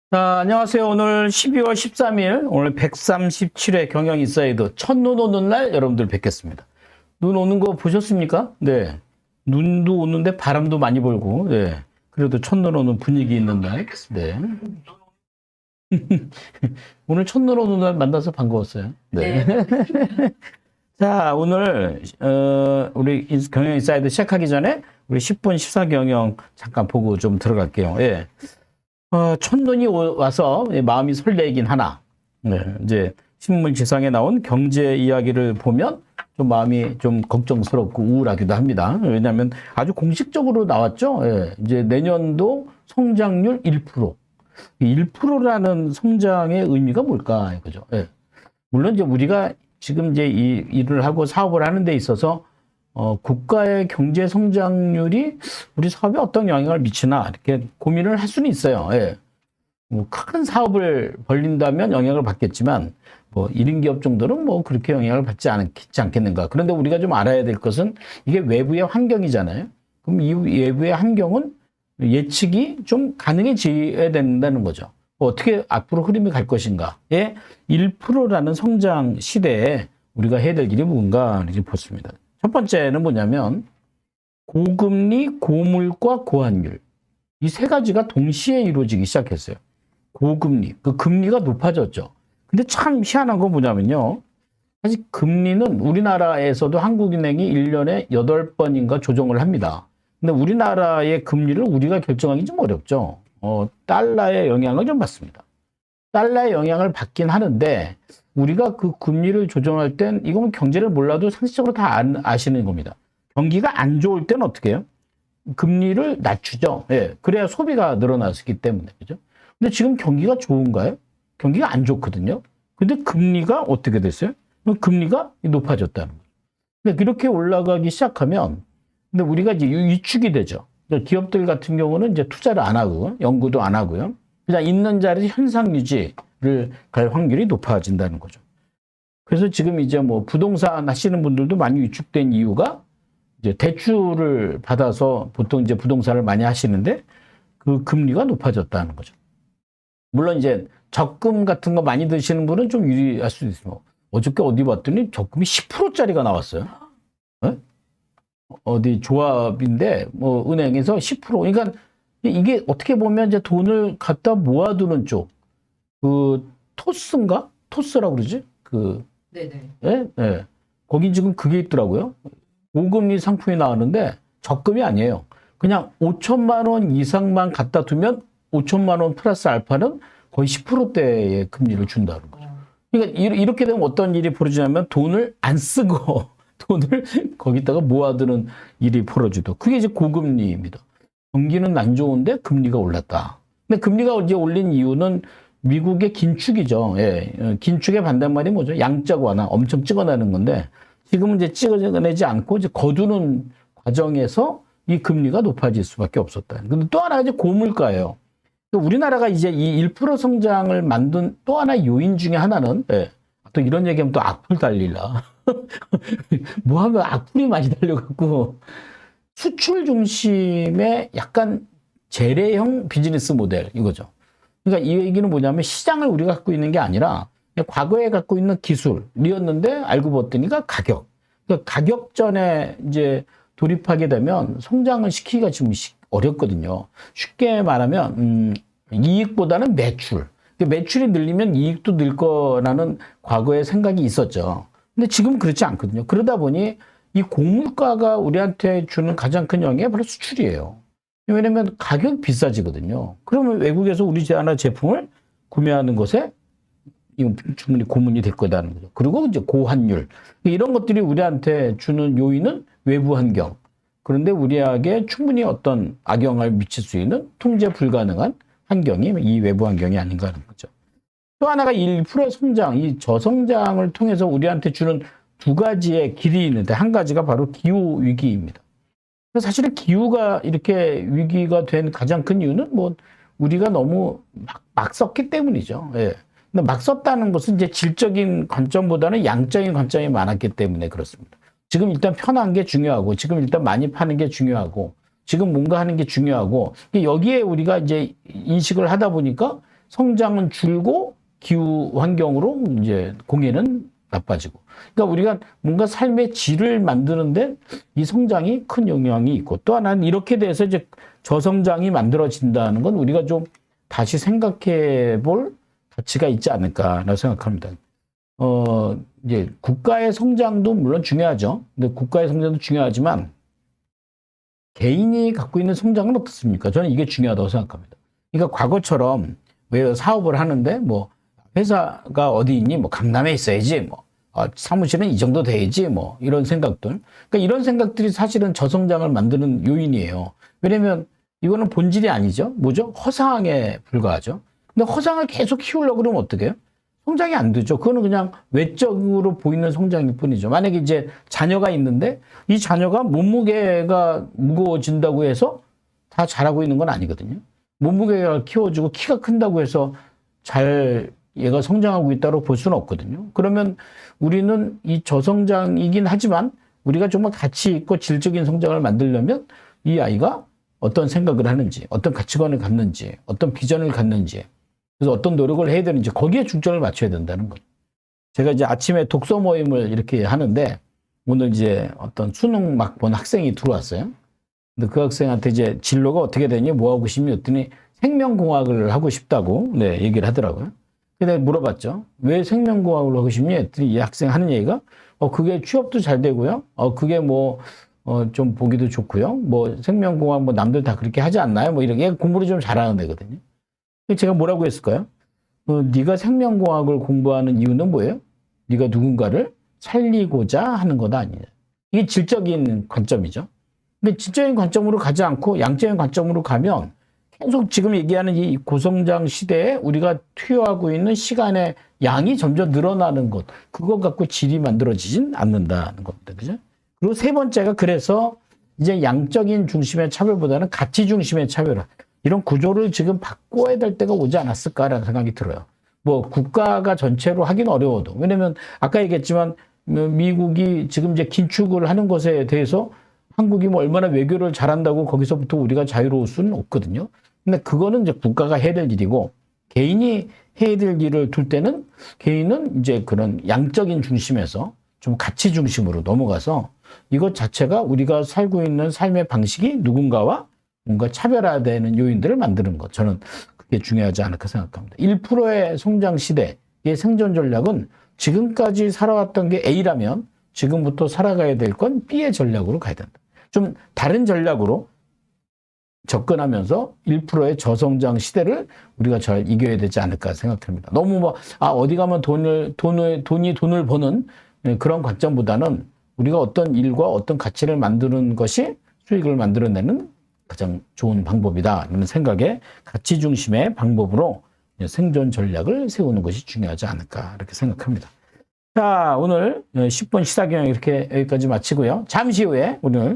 자, 안녕하세요. 오늘 12월 13일, 오늘 137회 경영인사이드 첫눈 오는 날 여러분들 뵙겠습니다. 눈 오는 거 보셨습니까? 네. 눈도 오는데 바람도 많이 불고, 네. 그래도 첫눈 오는 분위기 있는 날. 네. 오늘 첫눈 오는 날 만나서 반가웠어요. 네. 자, 오늘, 우리 경영인사이드 시작하기 전에 우리 10분 14경영 잠깐 보고 좀 들어갈게요. 예. 첫눈이 와서 마음이 설레긴 하나. 네, 이제 신문지상에 나온 경제 이야기를 보면 좀 마음이 좀 걱정스럽고 우울하기도 합니다. 왜냐하면 아주 공식적으로 나왔죠. 예, 이제 내년도 성장률 1%. 1%라는 성장의 의미가 뭘까 이거죠. 예. 물론 이제 우리가 지금 이제 이 일을 하고 사업을 하는 데 있어서 국가의 경제 성장률이 우리 사업에 어떤 영향을 미치나 이렇게 고민을 할 수는 있어요. 예. 뭐 큰 사업을 벌린다면 영향을 받겠지만 뭐 1인 기업 정도는 뭐 그렇게 영향을 받지 않겠는가. 그런데 우리가 좀 알아야 될 것은 이게 외부의 환경이잖아요. 그럼 이 외부의 환경은 예측이 좀 가능해져야 된다는 거죠. 어떻게 앞으로 흐름이 갈 것인가에 1%라는 성장 시대에 우리가 해야 될 일이 뭔가 이렇게 보습니다. 첫 번째는 뭐냐면 고금리, 고물가, 고환율. 이 세 가지가 동시에 이루어지기 시작했어요. 고금리, 그 금리가 높아졌죠. 근데 참 희한한 건 뭐냐면요. 사실 금리는 우리나라에서도 한국은행이 1년에 8번인가 조정을 합니다. 근데 우리나라의 금리를 우리가 결정하기 좀 어렵죠. 달러의 영향을 좀 받습니다. 달러의 영향을 받긴 하는데 우리가 그 금리를 조정할 땐 이건 경제를 몰라도 상식적으로 다 아시는 겁니다. 경기가 안 좋을 때는 어떻게 해요? 금리를 낮추죠. 예, 그래야 소비가 늘어났기 때문에. 그죠? 근데 지금 경기가 좋은가요? 경기가 안 좋거든요. 근데 금리가 어떻게 됐어요? 금리가 높아졌다는 거죠. 근데 이렇게 올라가기 시작하면 근데 우리가 이제 위축이 되죠. 기업들 같은 경우는 이제 투자를 안 하고 연구도 안 하고요. 그냥 있는 자리에서 현상 유지를 갈 확률이 높아진다는 거죠. 그래서 지금 이제 뭐 부동산 하시는 분들도 많이 위축된 이유가 이제 대출을 받아서 보통 이제 부동산을 많이 하시는데 그 금리가 높아졌다는 거죠. 물론 이제 적금 같은 거 많이 드시는 분은 좀 유리할 수도 있어요. 어저께 어디 봤더니 적금이 10%짜리가 나왔어요. 네? 어디 조합인데 뭐 은행에서 10%. 그러니까 이게 어떻게 보면 이제 돈을 갖다 모아두는 쪽. 그 토스인가? 토스라고 그러지? 그 네네. 예? 예. 거기 지금 그게 있더라고요. 고금리 상품이 나왔는데 적금이 아니에요. 그냥 5천만 원 이상만 갖다 두면 5천만 원 플러스 알파는 거의 10%대의 금리를 준다는 거죠. 그러니까 이렇게 되면 어떤 일이 벌어지냐면 돈을 안 쓰고 돈을 거기다가 모아두는 일이 벌어지도. 그게 이제 고금리입니다. 경기는 안 좋은데 금리가 올랐다. 근데 금리가 이제 올린 이유는 미국의 긴축이죠. 예. 긴축의 반대말이 뭐죠? 양적 완화, 엄청 찍어내는 건데 지금은 이제 찍어내지 않고 이제 거두는 과정에서 이 금리가 높아질 수밖에 없었다. 근데 또 하나가 이제 고물가예요. 우리나라가 이제 이 1% 성장을 만든 또 하나의 요인 중에 하나는 예. 또 이런 얘기하면 또 악플 달리라. 뭐 하면 악플이 많이 달려갖고 수출 중심의 약간 재래형 비즈니스 모델 이거죠. 그러니까 이 얘기는 뭐냐면 시장을 우리가 갖고 있는 게 아니라 과거에 갖고 있는 기술이었는데 알고 봤더니가 가격. 그러니까 가격전에 이제 돌입하게 되면 성장을 시키기가 지금 어렵거든요. 쉽게 말하면 이익보다는 매출. 매출이 늘리면 이익도 늘 거라는 과거의 생각이 있었죠. 근데 지금은 그렇지 않거든요. 그러다 보니 이 고물가가 우리한테 주는 가장 큰 영향이 바로 수출이에요. 왜냐면 가격이 비싸지거든요. 그러면 외국에서 우리 하나 제품을 구매하는 것에 충분히 고문이 될 거다는 거죠. 그리고 이제 고환율. 이런 것들이 우리한테 주는 요인은 외부 환경. 그런데 우리에게 충분히 어떤 악영향을 미칠 수 있는 통제 불가능한 환경이 이 외부 환경이 아닌가 하는 거죠. 또 하나가 1%의 성장, 이 저성장을 통해서 우리한테 주는 두 가지의 길이 있는데 한 가지가 바로 기후 위기입니다. 사실은 기후가 이렇게 위기가 된 가장 큰 이유는 뭐 우리가 너무 막 썼기 때문이죠. 예. 근데 막 썼다는 것은 이제 질적인 관점보다는 양적인 관점이 많았기 때문에 그렇습니다. 지금 일단 편한 게 중요하고, 지금 일단 많이 파는 게 중요하고, 지금 뭔가 하는 게 중요하고, 여기에 우리가 이제 인식을 하다 보니까 성장은 줄고 기후 환경으로 이제 공해는 나빠지고. 그러니까 우리가 뭔가 삶의 질을 만드는데 이 성장이 큰 영향이 있고, 또 하나는 이렇게 돼서 이제 저성장이 만들어진다는 건 우리가 좀 다시 생각해 볼 가치가 있지 않을까라고 생각합니다. 이제 국가의 성장도 물론 중요하죠. 근데 국가의 성장도 중요하지만 개인이 갖고 있는 성장은 어떻습니까? 저는 이게 중요하다고 생각합니다. 그러니까 과거처럼 왜 사업을 하는데 뭐 회사가 어디 있니? 뭐 강남에 있어야지. 뭐 사무실은 이 정도 돼야지. 뭐 이런 생각들. 그러니까 이런 생각들이 사실은 저성장을 만드는 요인이에요. 왜냐면 이거는 본질이 아니죠. 뭐죠? 허상에 불과하죠. 근데 허상을 계속 키우려고 그러면 어떻게 해요? 성장이 안 되죠. 그거는 그냥 외적으로 보이는 성장일 뿐이죠. 만약에 이제 자녀가 있는데 이 자녀가 몸무게가 무거워진다고 해서 다 잘하고 있는 건 아니거든요. 몸무게가 키워지고 키가 큰다고 해서 잘 얘가 성장하고 있다고 볼 수는 없거든요. 그러면 우리는 이 저성장이긴 하지만 우리가 정말 가치 있고 질적인 성장을 만들려면 이 아이가 어떤 생각을 하는지, 어떤 가치관을 갖는지, 어떤 비전을 갖는지, 그래서 어떤 노력을 해야 되는지 거기에 중점을 맞춰야 된다는 거죠. 제가 이제 아침에 독서 모임을 이렇게 하는데 오늘 이제 어떤 수능 막 본 학생이 들어왔어요. 근데 그 학생한테 이제 진로가 어떻게 되니? 뭐 하고 싶니? 했더니 생명공학을 하고 싶다고 네, 얘기를 하더라고요. 근데 물어봤죠. 왜 생명공학을 하고 싶니? 했더니 이 학생 하는 얘기가 그게 취업도 잘 되고요. 그게 뭐 좀 보기도 좋고요. 뭐 생명공학 뭐 남들 다 그렇게 하지 않나요? 뭐 이렇게 공부를 좀 잘하는 애거든요. 제가 뭐라고 했을까요? 네가 생명공학을 공부하는 이유는 뭐예요? 네가 누군가를 살리고자 하는 거다 아니냐. 이게 질적인 관점이죠. 근데 질적인 관점으로 가지 않고 양적인 관점으로 가면 계속 지금 얘기하는 이 고성장 시대에 우리가 투여하고 있는 시간의 양이 점점 늘어나는 것. 그거 갖고 질이 만들어지진 않는다는 겁니다. 그죠? 그리고 세 번째가 그래서 이제 양적인 중심의 차별보다는 가치 중심의 차별. 이런 구조를 지금 바꿔야 될 때가 오지 않았을까라는 생각이 들어요. 뭐 국가가 전체로 하긴 어려워도. 왜냐면 아까 얘기했지만 미국이 지금 이제 긴축을 하는 것에 대해서 한국이 뭐 얼마나 외교를 잘한다고 거기서부터 우리가 자유로울 수는 없거든요. 근데 그거는 이제 국가가 해야 될 일이고 개인이 해야 될 일을 둘 때는 개인은 이제 그런 양적인 중심에서 좀 가치 중심으로 넘어가서 이것 자체가 우리가 살고 있는 삶의 방식이 누군가와 뭔가 차별화되는 요인들을 만드는 것. 저는 그게 중요하지 않을까 생각합니다. 1%의 성장 시대의 생존 전략은 지금까지 살아왔던 게 A라면 지금부터 살아가야 될 건 B의 전략으로 가야 된다. 좀 다른 전략으로 접근하면서 1%의 저성장 시대를 우리가 잘 이겨야 되지 않을까 생각합니다. 너무 뭐, 어디 가면 돈을 버는 그런 관점보다는 우리가 어떤 일과 어떤 가치를 만드는 것이 수익을 만들어내는 가장 좋은 방법이다. 이런 생각에 가치 중심의 방법으로 생존 전략을 세우는 것이 중요하지 않을까 이렇게 생각합니다. 자, 오늘 10분 시사경영 이렇게 여기까지 마치고요. 잠시 후에 오늘